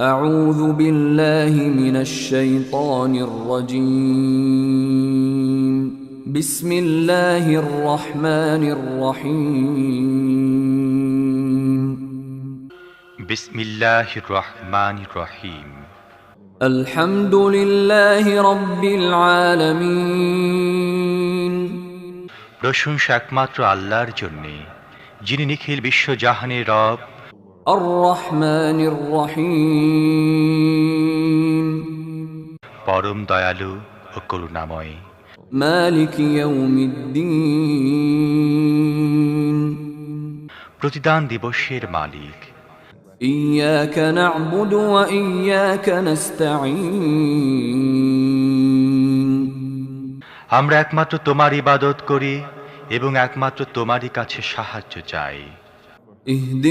أعوذ بالله من الشيطان الرجيم بسم الله الرحمن الرحيم বিসমিল্লাহির রহমানির রহিম। الحمد لله رب العالمين প্রশংসা একমাত্র আল্লাহর জন্যে, যিনি নিখিল বিশ্বজাহানের রব, الرحمن الرحيم পরম দয়ালু ও করুণাময়। مالك يوم الدين প্রতিদান দিবসের মালিক। إياك نعبد وإياك نستعين আমরা একমাত্র তোমার ইবাদত করি এবং একমাত্র তোমারই কাছে সাহায্য চাই।